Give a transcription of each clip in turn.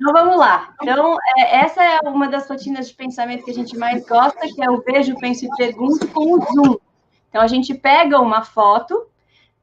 Então, vamos lá. Então, essa é uma das rotinas de pensamento que a gente mais gosta, que é o vejo, penso e pergunto com o zoom. Então, a gente pega uma foto,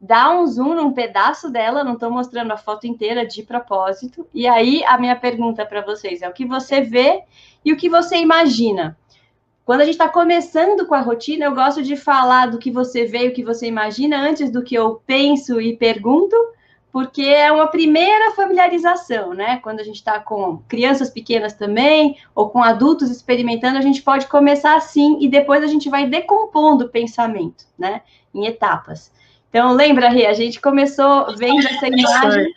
dá um zoom num pedaço dela, não estou mostrando a foto inteira de propósito, e aí a minha pergunta para vocês é o que você vê e o que você imagina. Quando a gente está começando com a rotina, eu gosto de falar do que você vê e o que você imagina antes do que eu penso e pergunto, porque é uma primeira familiarização, né? Quando a gente está com crianças pequenas também, ou com adultos experimentando, a gente pode começar assim e depois a gente vai decompondo o pensamento, né? Em etapas. Então, lembra, Rê, a gente começou vendo essa imagem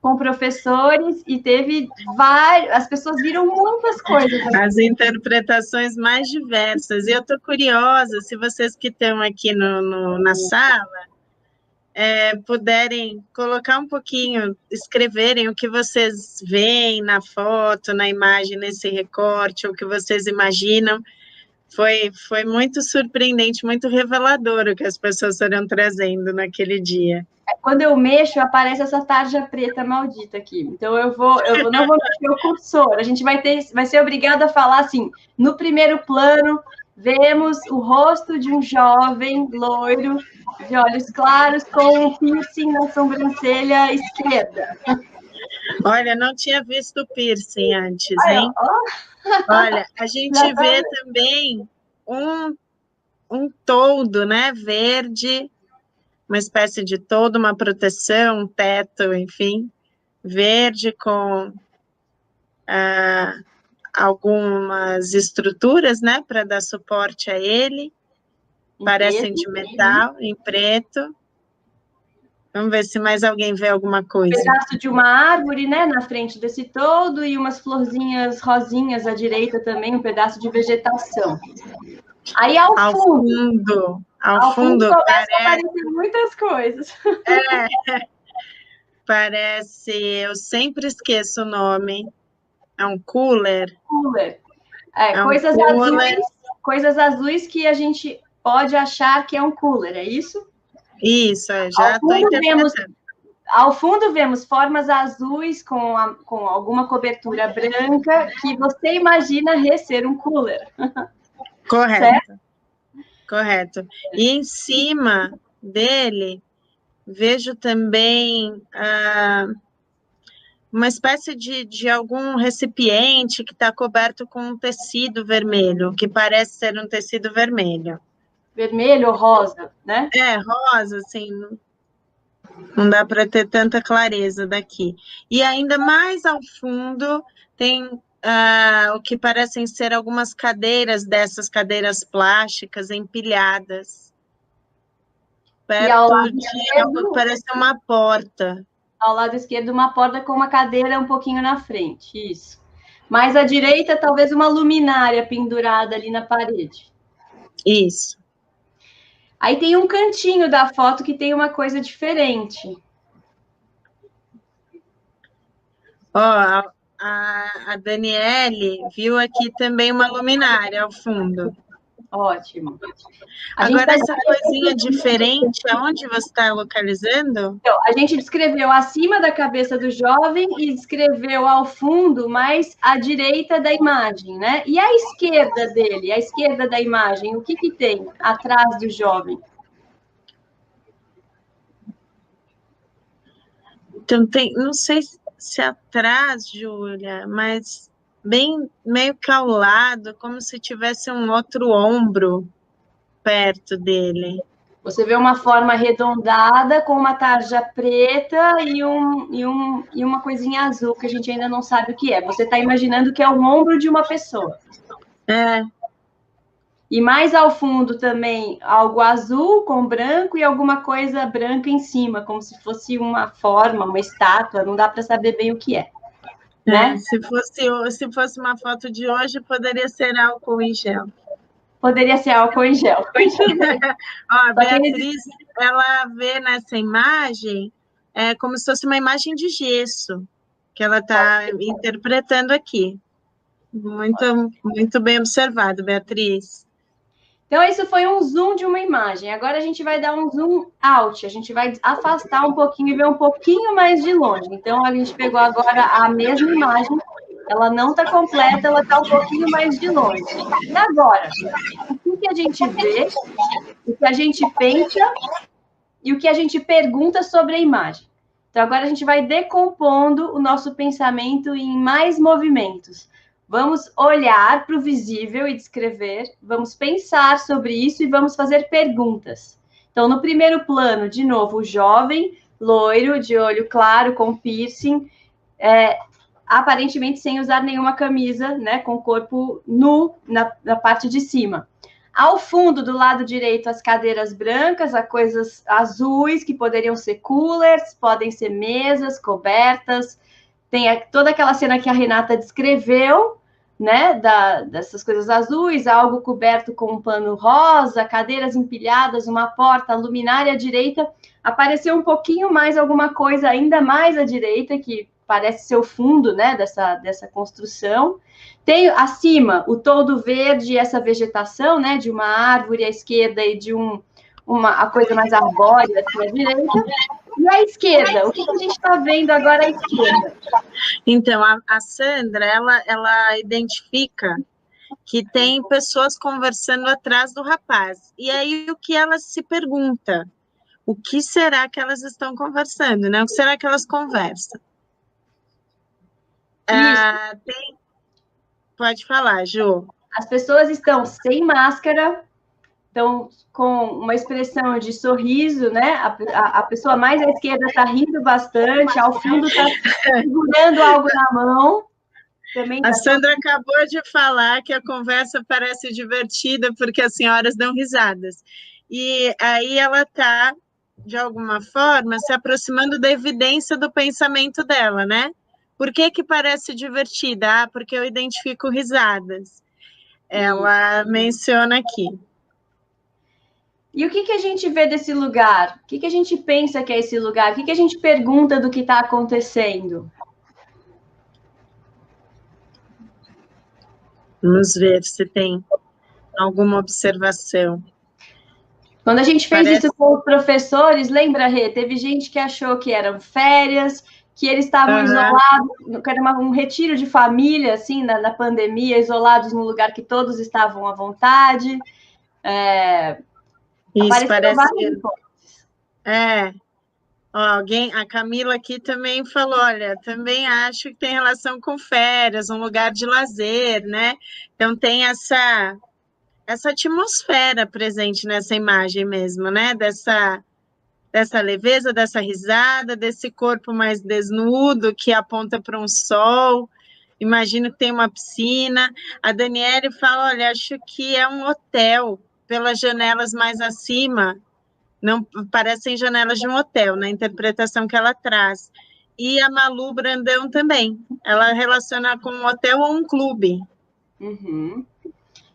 com professores e teve vários, as pessoas viram muitas coisas. As interpretações mais diversas. E eu estou curiosa, se vocês que estão aqui na sala puderem colocar um pouquinho, escreverem o que vocês veem na foto, na imagem, nesse recorte, o que vocês imaginam. Foi muito surpreendente, muito revelador o que as pessoas foram trazendo naquele dia. Quando eu mexo, aparece essa tarja preta maldita aqui. Então, eu não vou mexer o cursor. A gente vai ser obrigado a falar assim, no primeiro plano, vemos o rosto de um jovem loiro, de olhos claros, com um piercing na sobrancelha esquerda. Olha, não tinha visto o piercing antes, hein? Olha, a gente vê também um toldo, né, verde, uma espécie de toldo, uma proteção, um teto, enfim, verde com algumas estruturas, né, para dar suporte a ele, parecem de metal, em preto. Vamos ver se mais alguém vê alguma coisa. Um pedaço de uma árvore, né, na frente desse todo, e umas florzinhas rosinhas à direita também, um pedaço de vegetação. Aí, ao fundo começa a aparecer muitas coisas. Parece, eu sempre esqueço o nome, é um cooler. Coisas azuis que a gente pode achar que é um cooler, é isso? Isso, já estou interpretando. Ao fundo vemos formas azuis com alguma cobertura branca que você imagina ser um cooler. Correto. Certo? Correto. E em cima dele, vejo também uma espécie de algum recipiente que está coberto com um tecido vermelho, que parece ser um tecido vermelho. Vermelho ou rosa, né? Rosa, assim, não dá para ter tanta clareza daqui. E ainda mais ao fundo tem o que parecem ser algumas cadeiras, dessas cadeiras plásticas empilhadas. Perto de algo que parece uma porta. Ao lado esquerdo, uma porta com uma cadeira um pouquinho na frente, isso. Mais à direita, talvez uma luminária pendurada ali na parede. Isso. Aí tem um cantinho da foto que tem uma coisa diferente. Ó, a Daniele viu aqui também uma luminária ao fundo. Ótimo. Agora, essa coisinha diferente, aonde você está localizando? Então, a gente descreveu acima da cabeça do jovem e descreveu ao fundo, mais à direita da imagem, né? E à esquerda dele, à esquerda da imagem, o que tem atrás do jovem? Então, não sei se atrás, Júlia, mas bem meio que ao lado, como se tivesse um outro ombro perto dele. Você vê uma forma arredondada com uma tarja preta e uma coisinha azul que a gente ainda não sabe o que é. Você está imaginando que é o ombro de uma pessoa. E mais ao fundo também algo azul com branco e alguma coisa branca em cima, como se fosse uma forma, uma estátua. Não dá para saber bem o que é. Né? Se fosse uma foto de hoje, poderia ser álcool em gel. Poderia ser álcool em gel. A Beatriz, ela vê nessa imagem como se fosse uma imagem de gesso, que ela está interpretando aqui. Muito, muito bem observado, Beatriz. Então, isso foi um zoom de uma imagem. Agora, a gente vai dar um zoom out. A gente vai afastar um pouquinho e ver um pouquinho mais de longe. Então, a gente pegou agora a mesma imagem ela não está completa, ela está um pouquinho mais de longe. E agora, o que a gente vê, o que a gente pensa e o que a gente pergunta sobre a imagem. Então, agora a gente vai decompondo o nosso pensamento em mais movimentos. Vamos olhar para o visível e descrever, vamos pensar sobre isso e vamos fazer perguntas. Então, no primeiro plano, de novo, o jovem, loiro, de olho claro, com piercing, aparentemente sem usar nenhuma camisa, né, com o corpo nu na parte de cima. Ao fundo, do lado direito, as cadeiras brancas, as coisas azuis, que poderiam ser coolers, podem ser mesas, cobertas. Tem toda aquela cena que a Renata descreveu, né, dessas coisas azuis, algo coberto com um pano rosa, cadeiras empilhadas, uma porta, luminária à direita. Apareceu um pouquinho mais alguma coisa ainda mais à direita, que parece ser o fundo, né, dessa construção. Tem acima o toldo verde, essa vegetação, né, de uma árvore à esquerda e de a coisa mais arbórea assim, à direita. E à esquerda, o que a gente está vendo agora à esquerda? Então, a Sandra, ela identifica que tem pessoas conversando atrás do rapaz. E aí, o que ela se pergunta? O que será que elas estão conversando, né? O que será que elas conversam? Pode falar, Ju. As pessoas estão sem máscara, estão com uma expressão de sorriso, né? A pessoa mais à esquerda está rindo bastante, ao fundo está segurando algo na mão. Também a Sandra acabou de falar que a conversa parece divertida porque as senhoras dão risadas. E aí ela está, de alguma forma, se aproximando da evidência do pensamento dela, né? Por que parece divertida? Porque eu identifico risadas. Ela menciona aqui. E o que a gente vê desse lugar? O que a gente pensa que é esse lugar? O que a gente pergunta do que está acontecendo? Vamos ver se tem alguma observação. Quando a gente fez isso com os professores, lembra, Rê? Teve gente que achou que eram férias, que eles estavam isolados, que era um retiro de família, assim, na pandemia, isolados num lugar que todos estavam à vontade. Isso parece. A Camila aqui também falou, olha, também acho que tem relação com férias, um lugar de lazer, né? Então tem essa atmosfera presente nessa imagem mesmo, né? Dessa leveza, dessa risada, desse corpo mais desnudo que aponta para um sol. Imagino que tem uma piscina. A Daniele fala, olha, acho que é um hotel, pelas janelas mais acima, não parecem janelas de um hotel, na interpretação que ela traz. E a Malu Brandão também, ela relaciona com um hotel ou um clube. Uhum.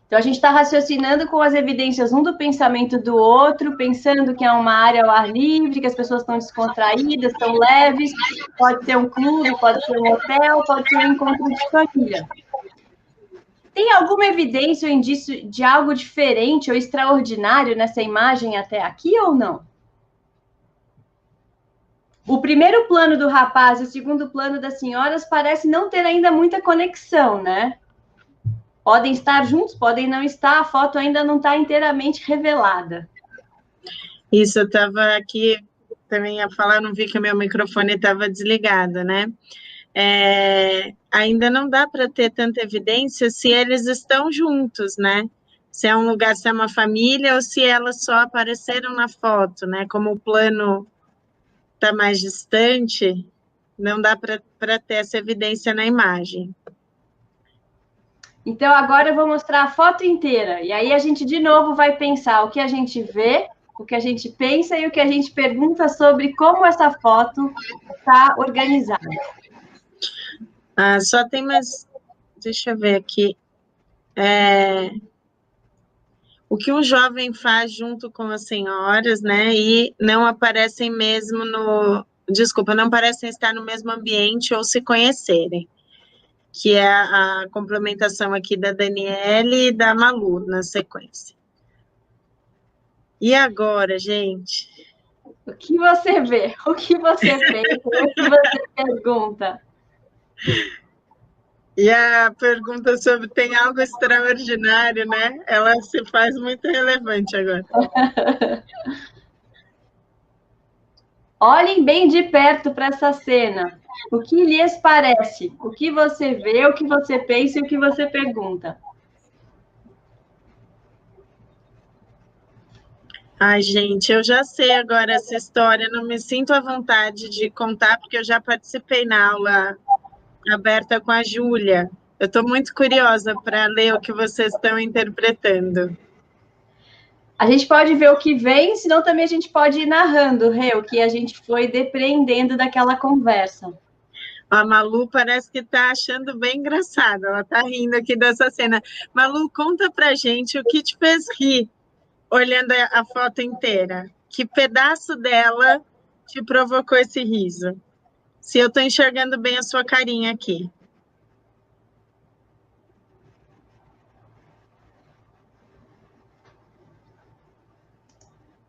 Então, a gente está raciocinando com as evidências um do pensamento do outro, pensando que é uma área ao ar livre, que as pessoas estão descontraídas, estão leves, pode ser um clube, pode ser um hotel, pode ser um encontro de família. Tem alguma evidência ou indício de algo diferente ou extraordinário nessa imagem até aqui ou não? O primeiro plano do rapaz e o segundo plano das senhoras parece não ter ainda muita conexão, né? Podem estar juntos, podem não estar, a foto ainda não está inteiramente revelada. Isso, eu estava aqui também a falar, não vi que o meu microfone estava desligado, né? Ainda não dá para ter tanta evidência se eles estão juntos, né? Se é um lugar, se é uma família ou se elas só apareceram na foto, né? Como o plano está mais distante, não dá para ter essa evidência na imagem. Então, agora eu vou mostrar a foto inteira. E aí a gente, de novo, vai pensar o que a gente vê, o que a gente pensa e o que a gente pergunta sobre como essa foto está organizada. Só tem mais... Deixa eu ver aqui. O que um jovem faz junto com as senhoras, né? E não aparecem mesmo Desculpa, não parecem estar no mesmo ambiente ou se conhecerem. Que é a complementação aqui da Daniele e da Malu, na sequência. E agora, gente? O que você vê? O que você pensa? O que você pergunta? E a pergunta sobre tem algo extraordinário, né? Ela se faz muito relevante agora. Olhem bem de perto para essa cena. O que lhes parece? O que você vê, o que você pensa e o que você pergunta? Ai, gente, eu já sei agora essa história, não me sinto à vontade de contar, porque eu já participei na aula aberta com a Júlia. Eu estou muito curiosa para ler o que vocês estão interpretando. A gente pode ver o que vem, senão também a gente pode ir narrando, Rê, o que a gente foi depreendendo daquela conversa. A Malu parece que está achando bem engraçada, ela está rindo aqui dessa cena. Malu, conta pra gente o que te fez rir olhando a foto inteira. Que pedaço dela te provocou esse riso? Se eu estou enxergando bem a sua carinha aqui.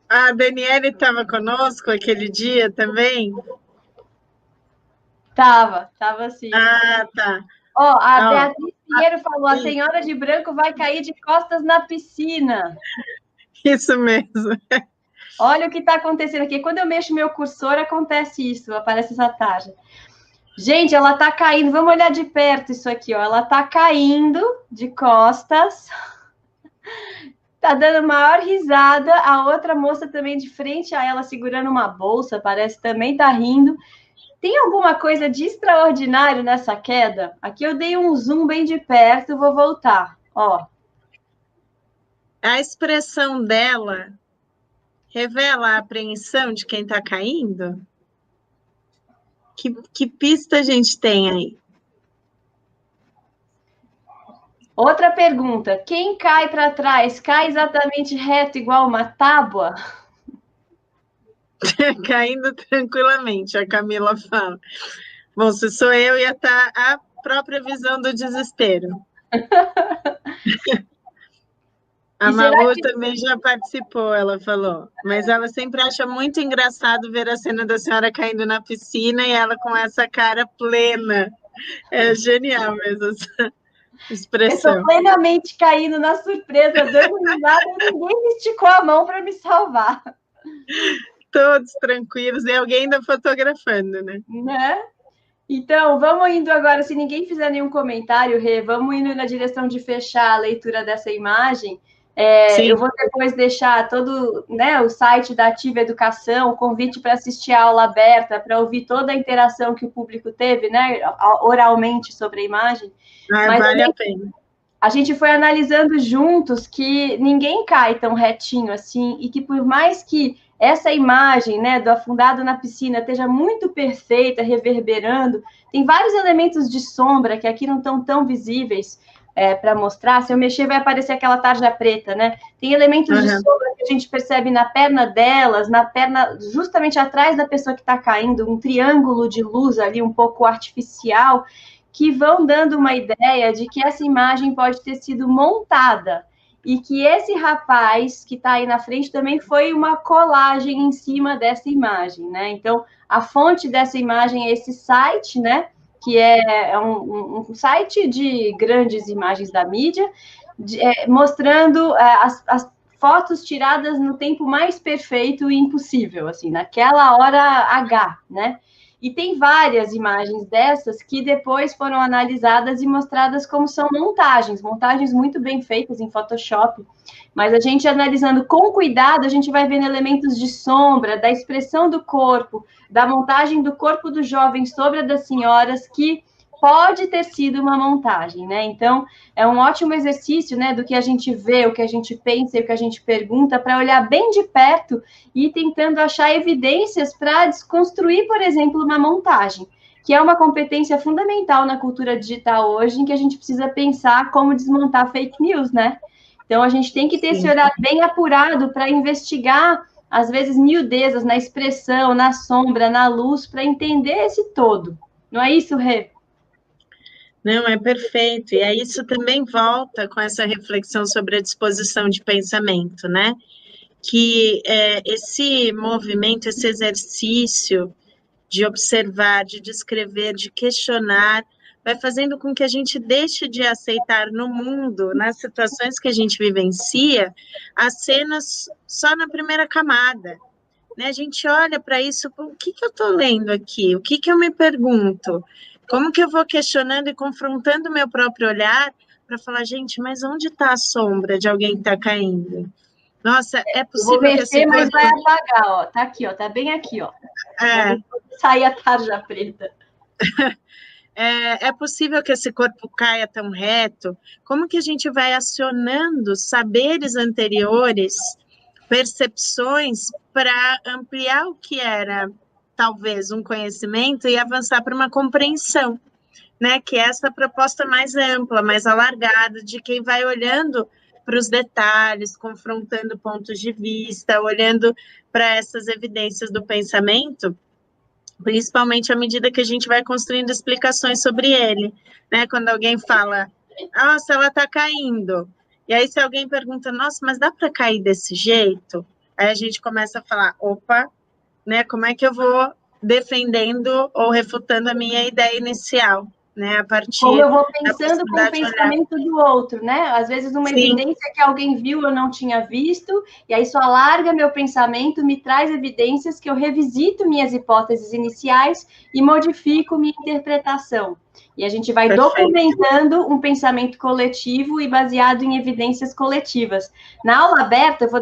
A Daniele estava conosco aquele dia também? Tava sim. Ah, tá. Ó, a Beatriz Pinheiro falou: a senhora de branco vai cair de costas na piscina. Isso mesmo. Olha o que está acontecendo aqui. Quando eu mexo meu cursor, acontece isso, aparece essa tarja. Gente, ela está caindo. Vamos olhar de perto isso aqui, ó. Ela está caindo de costas. Tá dando maior risada. A outra moça também de frente a ela segurando uma bolsa, parece também tá rindo. Tem alguma coisa de extraordinário nessa queda? Aqui eu dei um zoom bem de perto, vou voltar. Ó. A expressão dela revela a apreensão de quem está caindo? Que pista a gente tem aí? Outra pergunta: quem cai para trás cai exatamente reto, igual uma tábua? Caindo tranquilamente, a Camila fala. Bom, se sou eu, ia estar a própria visão do desespero. A Malu também já participou, ela falou. Mas ela sempre acha muito engraçado ver a cena da senhora caindo na piscina e ela com essa cara plena. É genial mesmo essa expressão. Eu estou plenamente caindo na surpresa, dando risada, e ninguém me esticou a mão para me salvar. Todos tranquilos, e alguém ainda fotografando, né? Então, vamos indo agora, se ninguém fizer nenhum comentário, Rê, vamos indo na direção de fechar a leitura dessa imagem. Eu vou depois deixar todo, né, o site da Ativa Educação, o convite para assistir a aula aberta, para ouvir toda a interação que o público teve, né, oralmente sobre a imagem. Mas vale a pena. A gente foi analisando juntos que ninguém cai tão retinho assim, e que por mais que essa imagem, né, do afundado na piscina esteja muito perfeita, reverberando, tem vários elementos de sombra que aqui não estão tão visíveis para mostrar. Se eu mexer, vai aparecer aquela tarja preta, né? Tem elementos de sombra que a gente percebe na perna delas, na perna justamente atrás da pessoa que está caindo, um triângulo de luz ali um pouco artificial, que vão dando uma ideia de que essa imagem pode ter sido montada e que esse rapaz que está aí na frente também foi uma colagem em cima dessa imagem, né? Então, a fonte dessa imagem é esse site, né? Que é um site de grandes imagens da mídia, mostrando as fotos tiradas no tempo mais perfeito e impossível, assim, naquela hora H, né? E tem várias imagens dessas que depois foram analisadas e mostradas como são montagens muito bem feitas em Photoshop. Mas a gente analisando com cuidado, a gente vai vendo elementos de sombra, da expressão do corpo, da montagem do corpo do jovem sobre a das senhoras, que pode ter sido uma montagem, né? Então, é um ótimo exercício, né, do que a gente vê, o que a gente pensa e o que a gente pergunta, para olhar bem de perto e ir tentando achar evidências para desconstruir, por exemplo, uma montagem, que é uma competência fundamental na cultura digital hoje, em que a gente precisa pensar como desmontar fake news, né? Então, a gente tem que ter esse olhar bem apurado para investigar, às vezes, miudezas na expressão, na sombra, na luz, para entender esse todo. Não é isso, Rê? Não, é perfeito. E aí isso também volta com essa reflexão sobre a disposição de pensamento, né? Que esse movimento, esse exercício de observar, de descrever, de questionar, vai fazendo com que a gente deixe de aceitar no mundo, nas situações que a gente vivencia, as cenas só na primeira camada. Né? A gente olha para isso, o que eu estou lendo aqui? O que eu me pergunto? Como que eu vou questionando e confrontando o meu próprio olhar para falar, gente, mas onde está a sombra de alguém que está caindo? Nossa, é possível eu vou mexer, que esse corpo... mas vai apagar, ó. Tá aqui, ó. Tá bem aqui, ó. Sair a tarja preta. É possível que esse corpo caia tão reto? Como que a gente vai acionando saberes anteriores, percepções, para ampliar o que era, talvez, um conhecimento e avançar para uma compreensão, né? Que é essa proposta mais ampla, mais alargada, de quem vai olhando para os detalhes, confrontando pontos de vista, olhando para essas evidências do pensamento, principalmente à medida que a gente vai construindo explicações sobre ele, né? Quando alguém fala, nossa, ela está caindo, e aí se alguém pergunta, nossa, mas dá para cair desse jeito? Aí a gente começa a falar, opa, né? Como é que eu vou defendendo ou refutando a minha ideia inicial? Né, a partir como eu vou pensando com o pensamento do outro, né? Às vezes uma evidência que alguém viu eu não tinha visto, e aí isso alarga meu pensamento, me traz evidências que eu revisito minhas hipóteses iniciais e modifico minha interpretação. E a gente vai documentando um pensamento coletivo e baseado em evidências coletivas. Na aula aberta, eu vou